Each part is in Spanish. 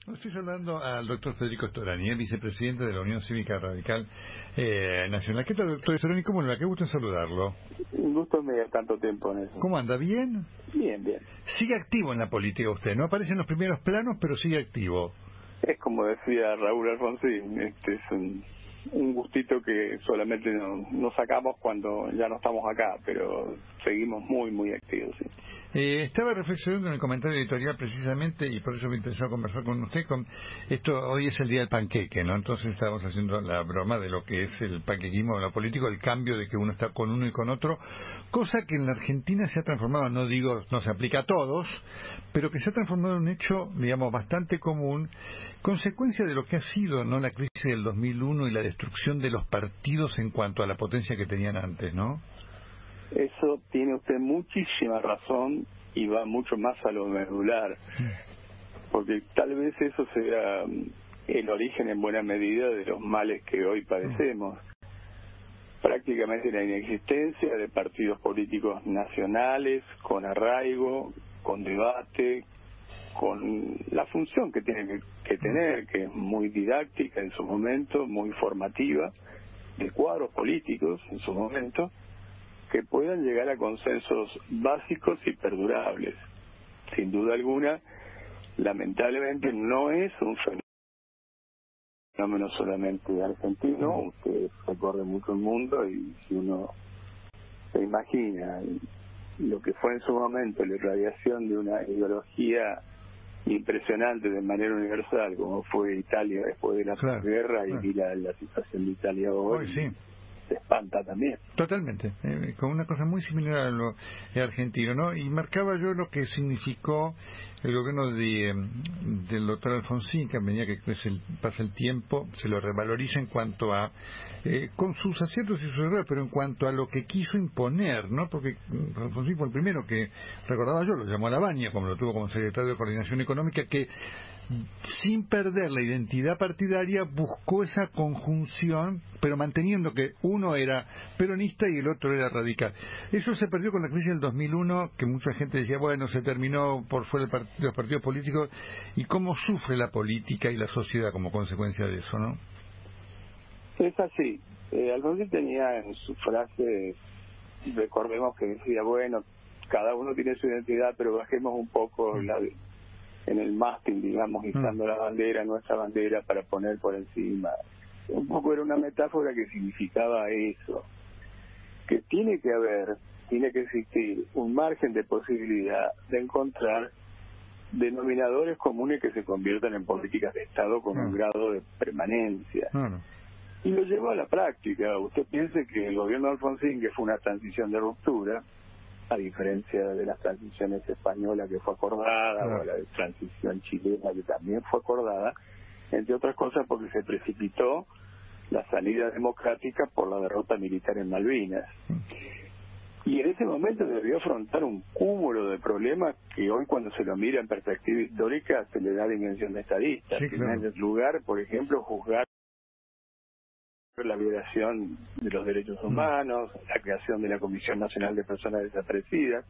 Estoy saludando al doctor Federico Storani, vicepresidente de la Unión Cívica Radical Nacional. ¿Qué tal, doctor Storani? ¿Cómo le va? Qué gusto en saludarlo. Un gusto me da tanto tiempo en eso. ¿Cómo anda? ¿Bien? Bien, bien. Sigue activo en la política usted, no aparece en los primeros planos, pero sigue activo. Es como decía Raúl Alfonsín, es un gustito que solamente nos sacamos cuando ya no estamos acá, pero seguimos muy, muy activos, sí. Estaba reflexionando en el comentario editorial precisamente, y por eso me interesó conversar con usted. Hoy es el día del panqueque, ¿no? Entonces estábamos haciendo la broma de lo que es el panquequismo de lo político, el cambio de que uno está con uno y con otro, cosa que en la Argentina se ha transformado, no digo, no se aplica a todos, pero que se ha transformado en un hecho, digamos, bastante común, consecuencia de lo que ha sido, ¿no?, la crisis del 2001 y la destrucción de los partidos en cuanto a la potencia que tenían antes, ¿no? Eso tiene usted muchísima razón y va mucho más a lo medular, porque tal vez eso sea el origen en buena medida de los males que hoy padecemos. Prácticamente la inexistencia de partidos políticos nacionales con arraigo, con debate, con la función que tienen que tener, que es muy didáctica en su momento, muy formativa, de cuadros políticos en su momento, que puedan llegar a consensos básicos y perdurables. Sin duda alguna, lamentablemente no es un fenómeno solamente argentino. Usted recorre mucho el mundo y si uno se imagina lo que fue en su momento la irradiación de una ideología impresionante de manera universal, como fue Italia después de la guerra, y la situación de Italia hoy, sí, se espanta también. Totalmente, con una cosa muy similar a lo argentino, ¿no? Y marcaba yo lo que significó el gobierno del doctor Alfonsín, que a medida que pasa el tiempo, se lo revaloriza en cuanto a, con sus aciertos y sus errores, pero en cuanto a lo que quiso imponer, ¿no? Porque Alfonsín fue el primero que, recordaba yo, lo llamó a Labaña, como lo tuvo como secretario de Coordinación Económica, que sin perder la identidad partidaria buscó esa conjunción, pero manteniendo que uno era peronista y el otro era radical. Eso se perdió con la crisis del 2001, que mucha gente decía, bueno, se terminó por fuera de los partidos políticos, y cómo sufre la política y la sociedad como consecuencia de eso, ¿no? Es así. Alfonsín tenía en su frase, recordemos que decía, bueno, cada uno tiene su identidad, pero bajemos un poco en el mástil, digamos, izando la bandera, nuestra bandera, para poner por encima. Un poco era una metáfora que significaba eso, que tiene que existir un margen de posibilidad de encontrar denominadores comunes que se conviertan en políticas de Estado con un grado de permanencia. Y lo llevó a la práctica. Usted piense que el gobierno de Alfonsín, que fue una transición de ruptura, a diferencia de las transiciones españolas que fue acordada, o la transición chilena que también fue acordada, entre otras cosas porque se precipitó la salida democrática por la derrota militar en Malvinas. Y en ese momento debió afrontar un cúmulo de problemas que hoy, cuando se lo mira en perspectiva histórica, se le da dimensión de estadista. En primer lugar, por ejemplo, juzgar la violación de los derechos humanos, la creación de la Comisión Nacional de Personas Desaparecidas,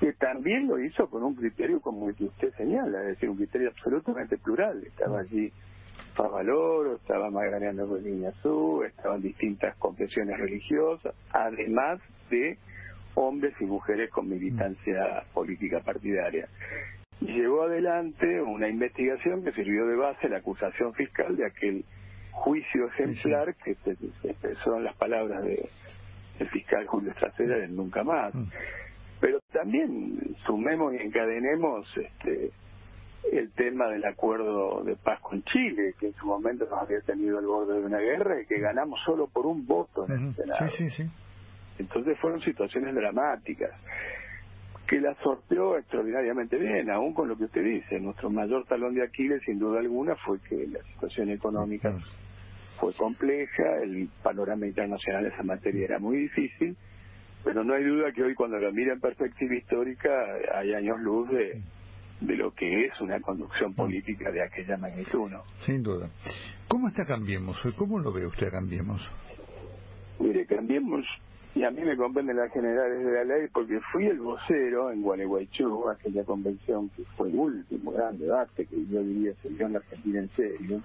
que también lo hizo con un criterio como el que usted señala, es decir, un criterio absolutamente plural. Estaba allí Favaloro, estaba Magdalena Rodríguez-Azú, estaban distintas confesiones religiosas, además de hombres y mujeres con militancia política partidaria. Y llevó adelante una investigación que sirvió de base a la acusación fiscal de aquel juicio ejemplar que se expresó en las palabras del fiscal Julio Estracera del Nunca Más. Pero también sumemos y encadenemos el tema del acuerdo de paz con Chile, que en su momento nos había tenido al borde de una guerra y que ganamos solo por un voto en el Senado. Entonces fueron situaciones dramáticas que la sorteó extraordinariamente bien, aún con lo que usted dice. Nuestro mayor talón de Aquiles, sin duda alguna, fue que la situación económica fue compleja, el panorama internacional en esa materia era muy difícil, pero no hay duda que hoy, cuando lo mira en perspectiva histórica, hay años luz de lo que es una conducción política de aquella magnitud, ¿no? Sin duda. ¿Cómo está Cambiemos hoy? ¿Cómo lo ve usted a Cambiemos? Mire, Cambiemos Y a mí me comprenden las generales de la ley porque fui el vocero en Gualeguaychú, aquella convención que fue el último gran debate que yo diría se dio en la Argentina en serio.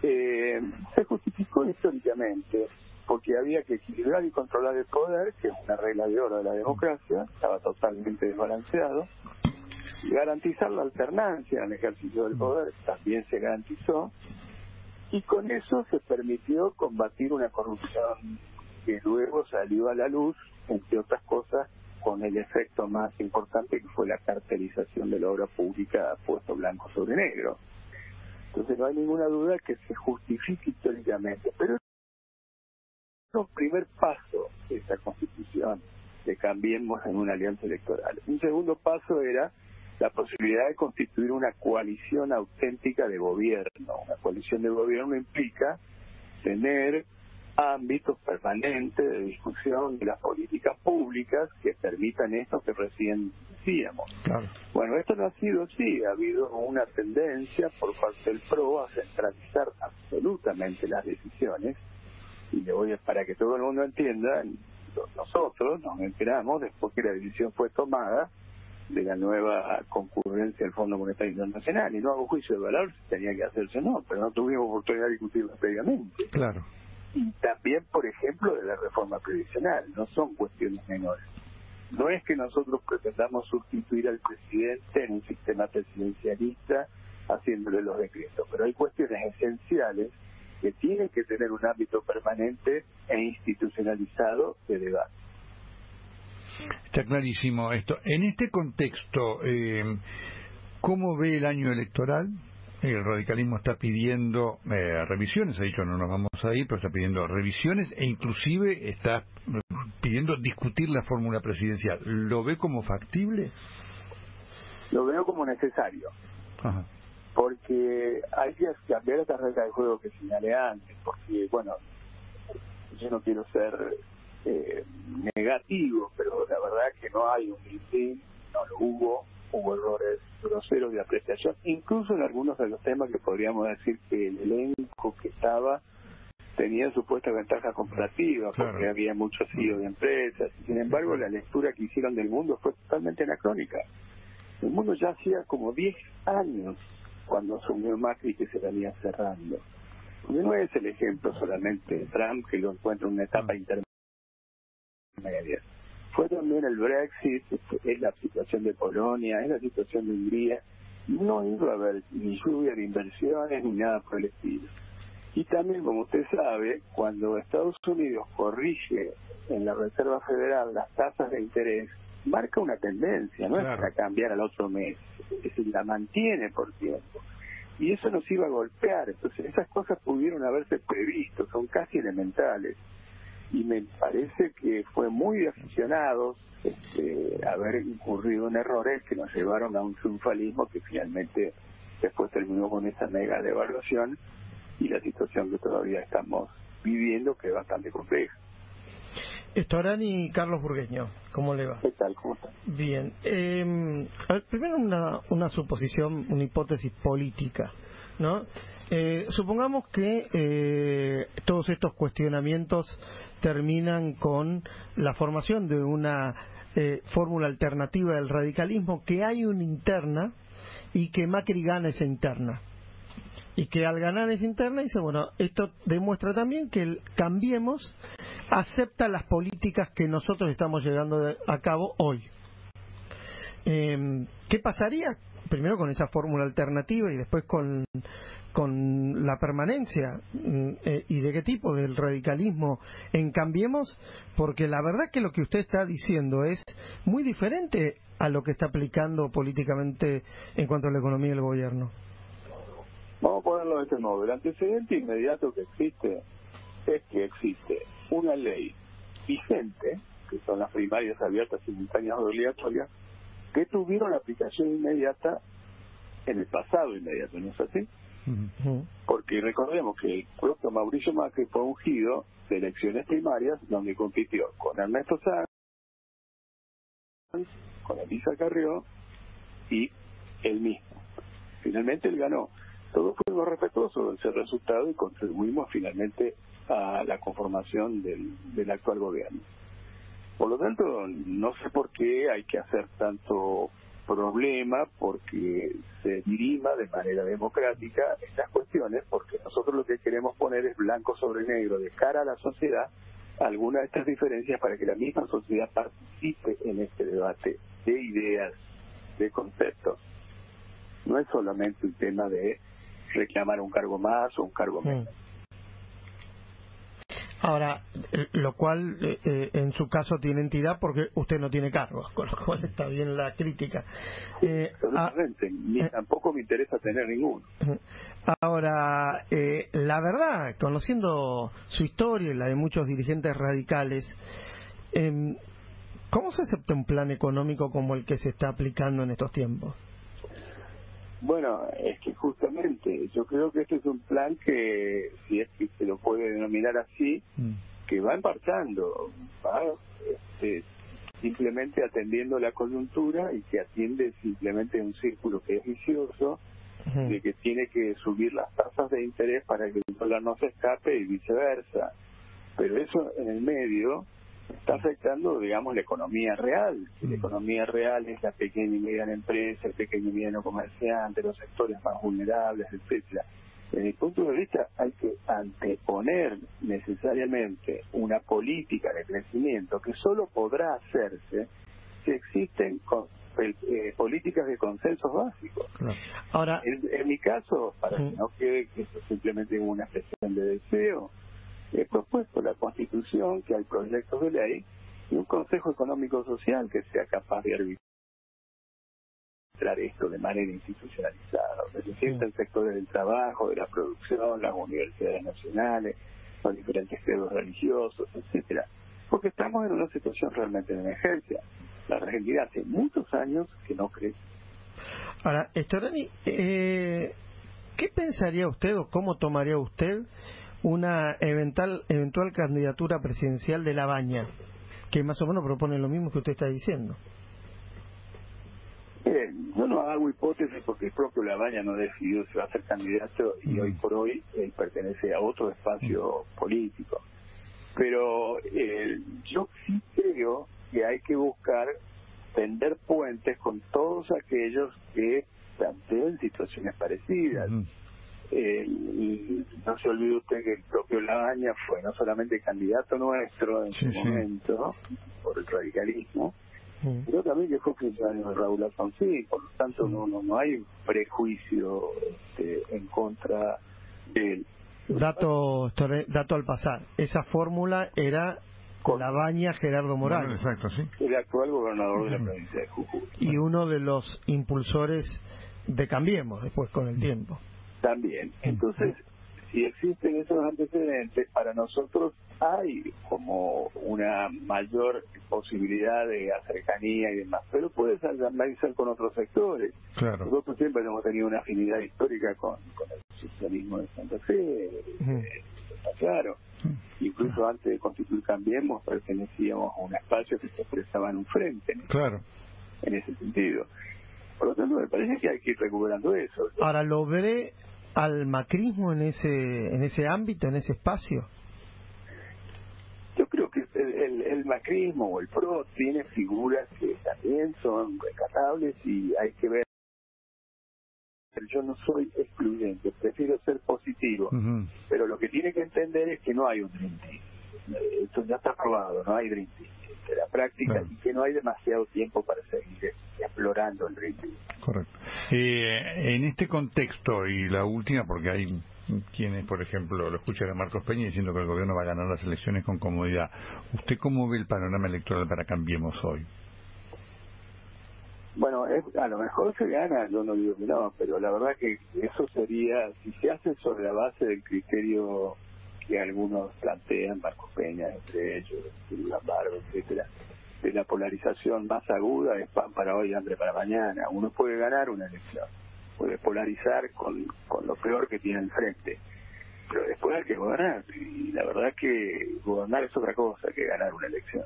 Se justificó históricamente porque había que equilibrar y controlar el poder, que es una regla de oro de la democracia, estaba totalmente desbalanceado, y garantizar la alternancia en el ejercicio del poder, también se garantizó, y con eso se permitió combatir una corrupción que luego salió a la luz, entre otras cosas, con el efecto más importante que fue la cartelización de la obra pública puesto blanco sobre negro. Entonces no hay ninguna duda que se justifique históricamente, pero es un primer paso de esta Constitución, que cambiemos en una alianza electoral. Un segundo paso era la posibilidad de constituir una coalición auténtica de gobierno. Una coalición de gobierno implica tener ámbitos permanentes de discusión de las políticas públicas que permitan esto que recién decíamos. Claro. Bueno, esto no ha sido así, ha habido una tendencia por parte del PRO a centralizar absolutamente las decisiones, y le voy a, para que todo el mundo entienda, nosotros nos enteramos después que la decisión fue tomada de la nueva concurrencia del Fondo Monetario Internacional, y no hago juicio de valor si tenía que hacerse o no, pero no tuvimos oportunidad de discutirlo previamente. Claro. Y también, por ejemplo, de la reforma previsional, no son cuestiones menores. No es que nosotros pretendamos sustituir al presidente en un sistema presidencialista haciéndole los decretos, pero hay cuestiones esenciales que tienen que tener un ámbito permanente e institucionalizado de debate. Está clarísimo esto. En este contexto, ¿cómo ve el año electoral? El radicalismo está pidiendo revisiones, ha dicho no nos vamos a ir, pero está pidiendo revisiones e inclusive está pidiendo discutir la fórmula presidencial. ¿Lo ve como factible? Lo veo como necesario. Ajá. Porque hay que cambiar esta regla de juego que señalé antes, porque, bueno, yo no quiero ser negativo, pero la verdad es que no hay un mitin, no lo hubo errores groseros de apreciación, incluso en algunos de los temas que podríamos decir que el elenco que estaba tenía supuestas ventajas comparativas, porque claro, había muchos CEOs de empresas. Sin embargo, la lectura que hicieron del mundo fue totalmente anacrónica. El mundo ya hacía como 10 años cuando asumió Macri que se venía cerrando. Y no es el ejemplo solamente de Trump, que lo encuentra en una etapa intermedia. Fue también el Brexit, es la situación de Polonia, es la situación de Hungría. No iba a haber ni lluvia de inversiones ni nada por el estilo. Y también, como usted sabe, cuando Estados Unidos corrige en la Reserva Federal las tasas de interés, marca una tendencia, no es para cambiar al otro mes, es decir, la mantiene por tiempo. Y eso nos iba a golpear, entonces esas cosas pudieron haberse previsto, son casi elementales. Y me parece que fue muy de aficionados haber incurrido en errores que nos llevaron a un triunfalismo que finalmente después terminó con esa mega devaluación y la situación que todavía estamos viviendo, que es bastante compleja. Estorani, Carlos Burgueño, ¿cómo le va? ¿Qué tal? ¿Cómo está? Bien. Primero una suposición, una hipótesis política, ¿no? Supongamos que todos estos cuestionamientos terminan con la formación de una fórmula alternativa del radicalismo, que hay una interna y que Macri gana esa interna. Y que al ganar esa interna dice, bueno, esto demuestra también que el Cambiemos acepta las políticas que nosotros estamos llevando a cabo hoy. ¿Qué pasaría? Primero con esa fórmula alternativa y después con la permanencia y de qué tipo del radicalismo en Cambiemos, porque la verdad que lo que usted está diciendo es muy diferente a lo que está aplicando políticamente en cuanto a la economía del gobierno. Vamos a ponerlo de este modo. El antecedente inmediato que existe es que existe una ley vigente, que son las primarias abiertas, simultáneas o obligatorias, que tuvieron aplicación inmediata en el pasado inmediato, ¿no es así? Uh-huh. Porque recordemos que el propio Mauricio Macri fue ungido de elecciones primarias donde compitió con Ernesto Sanz, con Elisa Carrió y él mismo. Finalmente él ganó. Todos fuimos respetuosos de ese resultado y contribuimos finalmente a la conformación del actual gobierno. Por lo tanto, no sé por qué hay que hacer tanto problema porque se dirima de manera democrática estas cuestiones, porque nosotros lo que queremos poner es blanco sobre negro de cara a la sociedad algunas de estas diferencias para que la misma sociedad participe en este debate de ideas, de conceptos. No es solamente un tema de reclamar un cargo más o un cargo menos. Ahora, lo cual en su caso tiene entidad porque usted no tiene cargos, con lo cual está bien la crítica. Absolutamente, ni tampoco me interesa tener ninguno. Ahora, la verdad, conociendo su historia y la de muchos dirigentes radicales, ¿cómo se acepta un plan económico como el que se está aplicando en estos tiempos? Bueno, es que justamente yo creo que este es un plan que, si es que se lo puede denominar así, que va emparchando, va simplemente atendiendo la coyuntura y que atiende simplemente un círculo que es vicioso, de que tiene que subir las tasas de interés para que el dólar no se escape y viceversa. Pero eso en el medio está afectando, digamos, la economía real. La economía real es la pequeña y mediana empresa, el pequeño y mediano comerciante, los sectores más vulnerables, etcétera. Desde mi punto de vista, hay que anteponer necesariamente una política de crecimiento que solo podrá hacerse si existen políticas de consensos básicos. Ahora, en mi caso, para que no quede que esto simplemente es una expresión de deseo, he propuesto la Constitución, que hay proyectos de ley, y un Consejo Económico Social que sea capaz de arbitrar esto de manera institucionalizada, donde se sientan sectores del trabajo, de la producción, las universidades nacionales, los diferentes credos religiosos, etcétera. Porque estamos en una situación realmente de emergencia. La Argentina hace muchos años que no crece. Ahora, Storani, ¿qué pensaría usted o cómo tomaría usted una eventual candidatura presidencial de Labaña, que más o menos propone lo mismo que usted está diciendo? Yo no hago hipótesis porque el propio Labaña no decidió si va a ser candidato y hoy por hoy él pertenece a otro espacio político. Pero yo sí creo que hay que buscar tender puentes con todos aquellos que planteen situaciones parecidas. Y no se olvide usted que el propio Labaña fue no solamente candidato nuestro en su momento por el radicalismo, pero también que fue funcionario de Raúl Alfonsín. Por lo tanto no hay un prejuicio en contra de él. Dato al pasar, esa fórmula era Labaña Gerardo Morales, exacto, sí, el actual gobernador de la provincia de Jujuy, y uno de los impulsores de Cambiemos después con el tiempo. También. Entonces, si existen esos antecedentes, para nosotros hay como una mayor posibilidad de cercanía y demás, pero puede también ser con otros sectores. Claro. Nosotros siempre hemos tenido una afinidad histórica con el socialismo de Santa Fe, está claro. Incluso antes de constituir Cambiemos pertenecíamos a un espacio que se expresaba en un frente, en ese sentido. Por lo tanto, me parece que hay que ir recuperando eso. Ahora, ¿lo veré al macrismo en ese ámbito, en ese espacio? Yo creo que el macrismo o el PRO tiene figuras que también son rescatables y hay que ver. Yo no soy excluyente, prefiero ser positivo, pero lo que tiene que entender es que no hay un Dream Team. Esto ya está probado, no hay Dream Team de la práctica, y que no hay demasiado tiempo para seguir explorando el Dream Team. Correcto. En este contexto, y la última, porque hay quienes, por ejemplo, lo escuchan a Marcos Peña diciendo que el gobierno va a ganar las elecciones con comodidad. ¿Usted cómo ve el panorama electoral para Cambiemos hoy? Bueno, a lo mejor se gana, yo no digo que no, pero la verdad que eso sería, si se hace sobre la base del criterio que algunos plantean, Marcos Peña, entre ellos, Lambardo, etcétera, de la polarización más aguda, es pan para hoy, hambre para mañana. Uno puede ganar una elección, puede polarizar con lo peor que tiene enfrente, pero después hay que gobernar, y la verdad que gobernar es otra cosa que ganar una elección.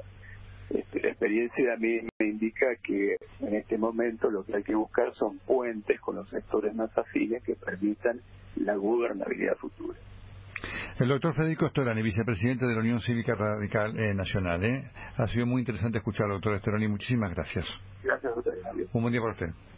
La experiencia a mí me indica que en este momento lo que hay que buscar son puentes con los sectores más afines que permitan la gobernabilidad futura. El doctor Federico Storani, vicepresidente de la Unión Cívica Radical Nacional. Ha sido muy interesante escucharlo, doctor Storani. Muchísimas gracias. Gracias a ustedes. Un buen día para usted.